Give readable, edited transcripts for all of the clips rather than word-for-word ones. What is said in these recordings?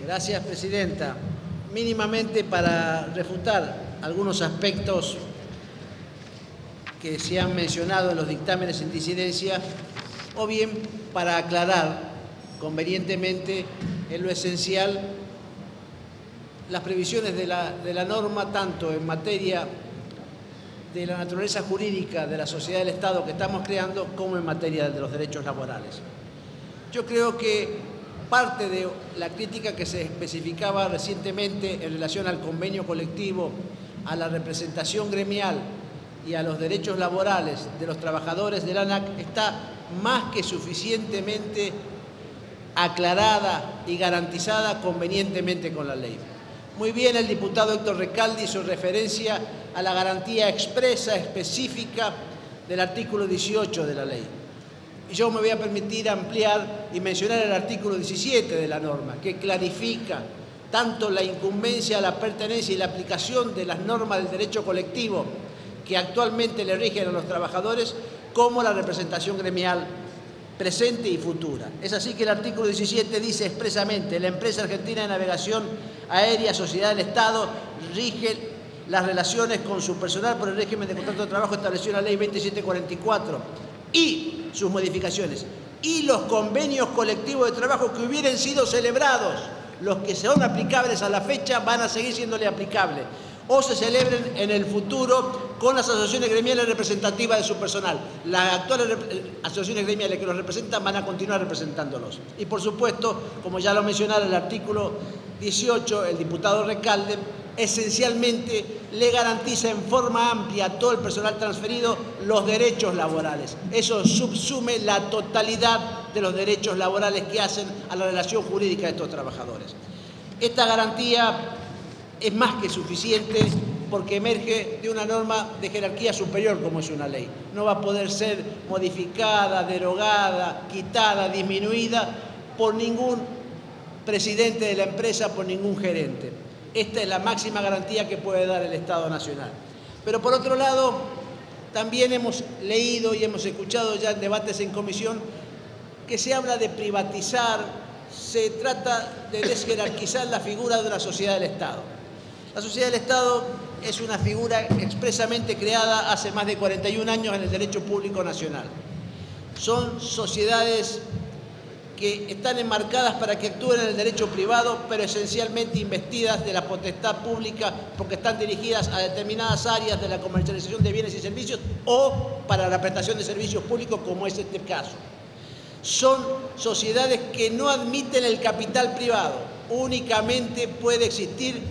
Gracias, Presidenta. Mínimamente para refutar algunos aspectos que se han mencionado en los dictámenes en disidencia, o bien para aclarar convenientemente en lo esencial las previsiones de la norma, tanto en materia de la naturaleza jurídica de la sociedad del Estado que estamos creando, como en materia de los derechos laborales. Yo creo que parte de la crítica que se especificaba recientemente en relación al convenio colectivo, a la representación gremial y a los derechos laborales de los trabajadores del ANAC está más que suficientemente aclarada y garantizada convenientemente con la ley. Muy bien, el diputado Héctor Recalde hizo referencia a la garantía expresa, específica del artículo 18 de la ley. Y yo me voy a permitir ampliar y mencionar el artículo 17 de la norma, que clarifica tanto la incumbencia, la pertenencia y la aplicación de las normas del derecho colectivo que actualmente le rigen a los trabajadores, como la representación gremial presente y futura. Es así que el artículo 17 dice expresamente: la empresa argentina de navegación aérea, sociedad del Estado, rige las relaciones con su personal por el régimen de contrato de trabajo establecido en la ley 2744 y sus modificaciones, y los convenios colectivos de trabajo que hubieran sido celebrados, los que son aplicables a la fecha van a seguir siéndole aplicables, o se celebren en el futuro con las asociaciones gremiales representativas de su personal. Las actuales asociaciones gremiales que los representan van a continuar representándolos. Y por supuesto, como ya lo mencionara el artículo 18, el diputado Recalde, esencialmente le garantiza en forma amplia a todo el personal transferido los derechos laborales. Eso subsume la totalidad de los derechos laborales que hacen a la relación jurídica de estos trabajadores. Esta garantía es más que suficiente porque emerge de una norma de jerarquía superior como es una ley. No va a poder ser modificada, derogada, quitada, disminuida por ningún presidente de la empresa, por ningún gerente. Esta es la máxima garantía que puede dar el Estado Nacional. Pero por otro lado, también hemos leído y hemos escuchado ya en debates en comisión que se habla de privatizar, se trata de desjerarquizar la figura de una sociedad del Estado. La sociedad del Estado es una figura expresamente creada hace más de 41 años en el derecho público nacional. Son sociedades que están enmarcadas para que actúen en el derecho privado, pero esencialmente investidas de la potestad pública porque están dirigidas a determinadas áreas de la comercialización de bienes y servicios o para la prestación de servicios públicos, como es este caso. Son sociedades que no admiten el capital privado, únicamente puede existir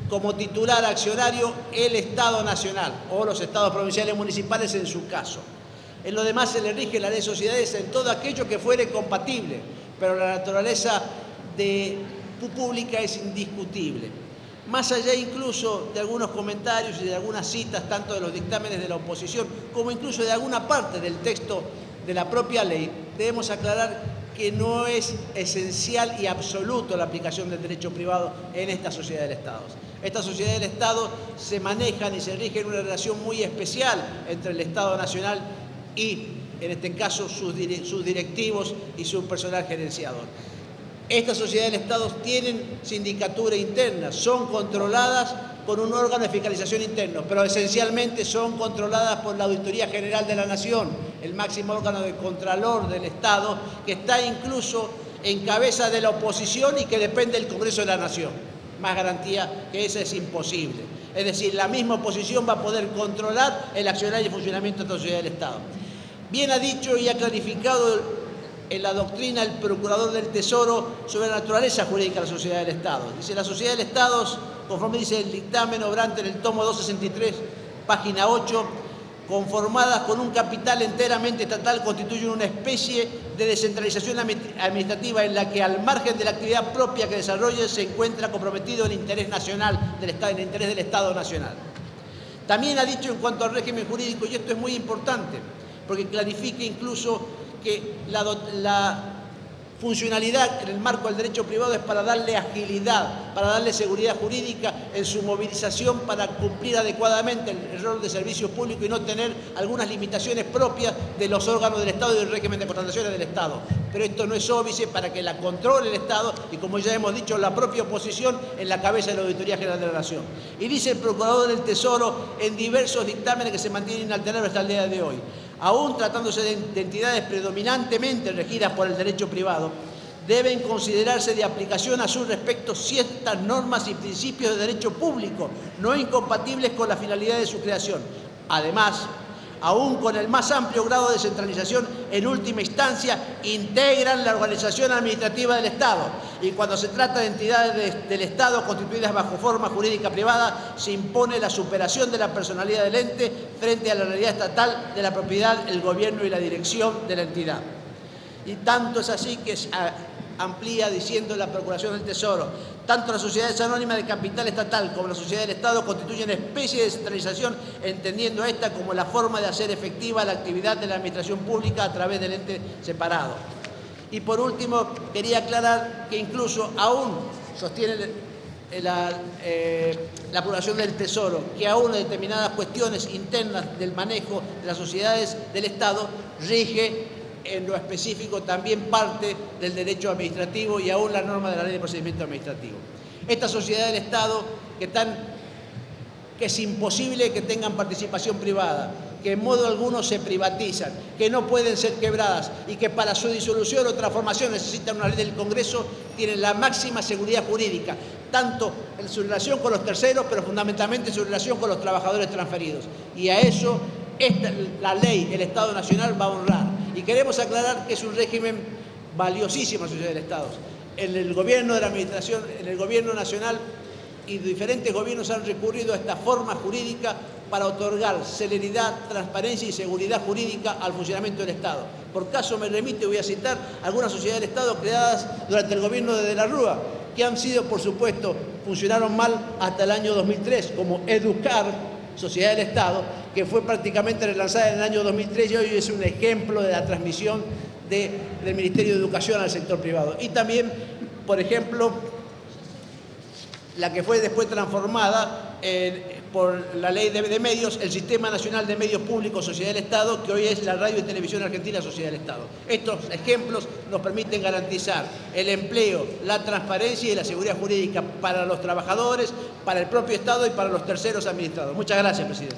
como titular accionario el Estado Nacional o los estados provinciales municipales en su caso. En lo demás se le rige la ley de sociedades en todo aquello que fuere compatible, pero la naturaleza pública es indiscutible. Más allá incluso de algunos comentarios y de algunas citas, tanto de los dictámenes de la oposición como incluso de alguna parte del texto de la propia ley, debemos aclarar que no es esencial y absoluto la aplicación del derecho privado en esta sociedad del Estado. Estas sociedades del Estado se manejan y se rigen en una relación muy especial entre el Estado Nacional y, en este caso, sus directivos y su personal gerenciador. Estas sociedades del Estado tienen sindicatura interna, son controladas por un órgano de fiscalización interno, pero esencialmente son controladas por la Auditoría General de la Nación, el máximo órgano de contralor del Estado, que está incluso en cabeza de la oposición y que depende del Congreso de la Nación. Más garantía que esa es imposible. Es decir, la misma oposición va a poder controlar el accionar y el funcionamiento de esta sociedad del Estado. Bien ha dicho y ha clarificado en la doctrina el Procurador del Tesoro sobre la naturaleza jurídica de la sociedad del Estado. Dice: la sociedad del Estado, conforme dice el dictamen obrante en el tomo 263, página 8, conformadas con un capital enteramente estatal, constituyen una especie de descentralización administrativa en la que, al margen de la actividad propia que desarrolle, se encuentra comprometido el interés nacional del Estado, el interés del Estado Nacional. También ha dicho en cuanto al régimen jurídico, y esto es muy importante, porque clarifica incluso que la Funcionalidad en el marco del derecho privado es para darle agilidad, para darle seguridad jurídica en su movilización para cumplir adecuadamente el rol de servicio público y no tener algunas limitaciones propias de los órganos del Estado y del régimen de contrataciones del Estado. Pero esto no es óbice para que la controle el Estado y, como ya hemos dicho, la propia oposición en la cabeza de la Auditoría General de la Nación. Y dice el Procurador del Tesoro en diversos dictámenes que se mantienen inalterables hasta el día de hoy. Aún tratándose de entidades predominantemente regidas por el derecho privado, deben considerarse de aplicación a su respecto ciertas normas y principios de derecho público, no incompatibles con la finalidad de su creación. Además, aún con el más amplio grado de centralización, en última instancia, integran la organización administrativa del Estado. Y cuando se trata de entidades del Estado constituidas bajo forma jurídica privada, se impone la superación de la personalidad del ente frente a la realidad estatal de la propiedad, el gobierno y la dirección de la entidad. Y tanto es así que amplía diciendo la Procuración del Tesoro: tanto las sociedades anónimas de capital estatal como la sociedad del Estado constituyen especie de descentralización, entendiendo esta como la forma de hacer efectiva la actividad de la administración pública a través del ente separado. Y por último, quería aclarar que incluso aún sostiene la Procuración del Tesoro que aún en determinadas cuestiones internas del manejo de las sociedades del Estado rige en lo específico también parte del derecho administrativo y aún la norma de la Ley de Procedimiento Administrativo. Estas sociedades del Estado que es imposible que tengan participación privada, que en modo alguno se privatizan, que no pueden ser quebradas y que para su disolución o transformación necesitan una ley del Congreso, tienen la máxima seguridad jurídica, tanto en su relación con los terceros, pero fundamentalmente en su relación con los trabajadores transferidos. Y a eso la ley, el Estado Nacional va a honrar. Y queremos aclarar que es un régimen valiosísimo en la sociedad del Estado. En el gobierno de la administración, en el gobierno nacional y diferentes gobiernos han recurrido a esta forma jurídica para otorgar celeridad, transparencia y seguridad jurídica al funcionamiento del Estado. Por caso me remito y voy a citar algunas sociedades del Estado creadas durante el gobierno de la Rúa, que han sido, por supuesto, funcionaron mal hasta el año 2003, como Educar, sociedad del Estado, que fue prácticamente relanzada en el año 2003 y hoy es un ejemplo de la transmisión del Ministerio de Educación al sector privado. Y también, por ejemplo, la que fue después transformada por la Ley de Medios, el Sistema Nacional de Medios Públicos, Sociedad del Estado, que hoy es la Radio y Televisión Argentina, Sociedad del Estado. Estos ejemplos nos permiten garantizar el empleo, la transparencia y la seguridad jurídica para los trabajadores, para el propio Estado y para los terceros administrados. Muchas gracias, presidente.